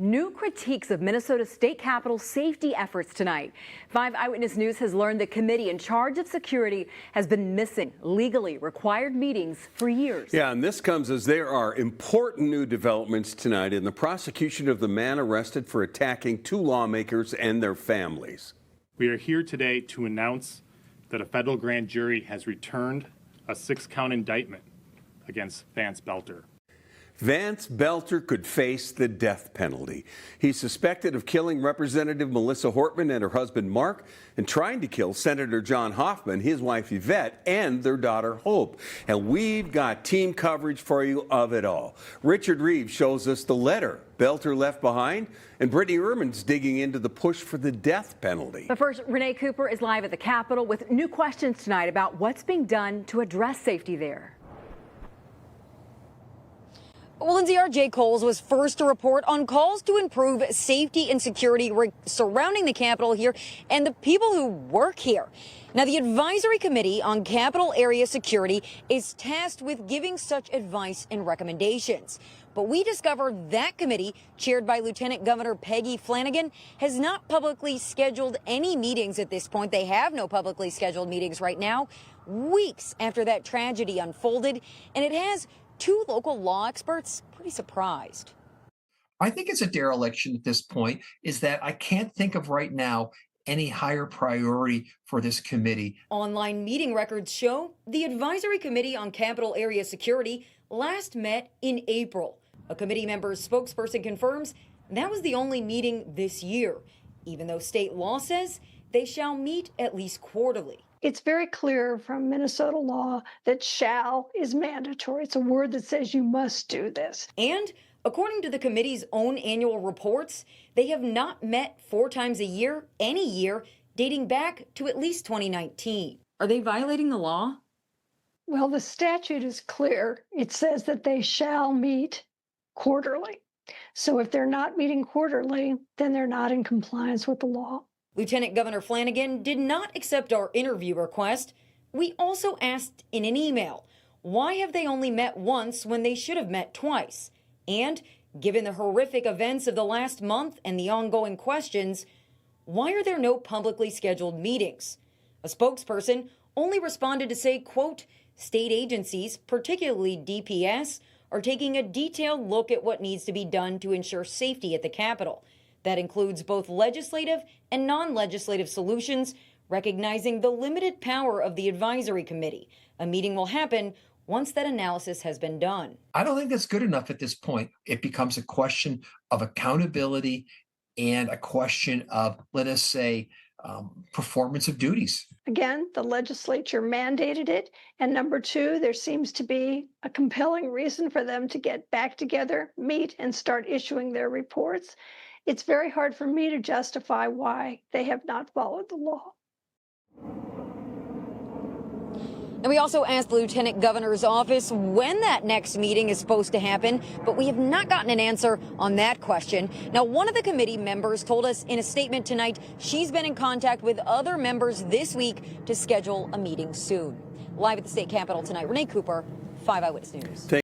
new critiques of Minnesota State Capitol safety efforts tonight. 5 Eyewitness News has learned the committee in charge of security has been missing legally required meetings for years. Yeah, and this comes as there are important new developments tonight in the prosecution of the man arrested for attacking 2 lawmakers and their families. We are here today to announce that a federal grand jury has returned a 6-count indictment against Vance Belter. Vance Belter could face the death penalty. He's suspected of killing Representative Melissa Hortman and her husband Mark and trying to kill Senator John Hoffman, his wife Yvette, and their daughter Hope. And we've got team coverage for you of it all. Richard Reeves shows us the letter Belter left behind, and Brittany Ehrman's digging into the push for the death penalty. But first, Renee Cooper is live at the Capitol with new questions tonight about what's being done to address safety there. Well, Lindsay, RJ Coles was first to report on calls to improve safety and security surrounding the Capitol here and the people who work here. Now, the Advisory Committee on Capitol Area Security is tasked with giving such advice and recommendations. But we discovered that committee, chaired by Lieutenant Governor Peggy Flanagan, has not publicly scheduled any meetings at this point. They have no publicly scheduled meetings right now, weeks after that tragedy unfolded, and it has 2 local law experts pretty surprised. I think it's a dereliction at this point, is that I can't think of right now any higher priority for this committee. Online meeting records show the Advisory Committee on Capitol Area Security last met in April. A committee member's spokesperson confirms that was the only meeting this year, even though state law says they shall meet at least quarterly. It's very clear from Minnesota law that shall is mandatory. It's a word that says you must do this. And according to the committee's own annual reports, they have not met 4 times a year, any year, dating back to at least 2019. Are they violating the law? Well, the statute is clear. It says that they shall meet quarterly. So if they're not meeting quarterly, then they're not in compliance with the law. Lieutenant Governor Flanagan did not accept our interview request. We also asked in an email, why have they only met once when they should have met twice? And given the horrific events of the last month and the ongoing questions, why are there no publicly scheduled meetings? A spokesperson only responded to say, quote, state agencies, particularly DPS, are taking a detailed look at what needs to be done to ensure safety at the Capitol. That includes both legislative and non-legislative solutions, recognizing the limited power of the Advisory Committee. A meeting will happen once that analysis has been done. I don't think that's good enough at this point. It becomes a question of accountability and a question of, let us say, performance of duties. Again, the legislature mandated it. And number 2, there seems to be a compelling reason for them to get back together, meet, and start issuing their reports. It's very hard for me to justify why they have not followed the law. And we also asked the Lieutenant Governor's office when that next meeting is supposed to happen, but we have not gotten an answer on that question. Now, one of the committee members told us in a statement tonight she's been in contact with other members this week to schedule a meeting soon. Live at the state capitol tonight, Renee Cooper, 5 Eyewitness News.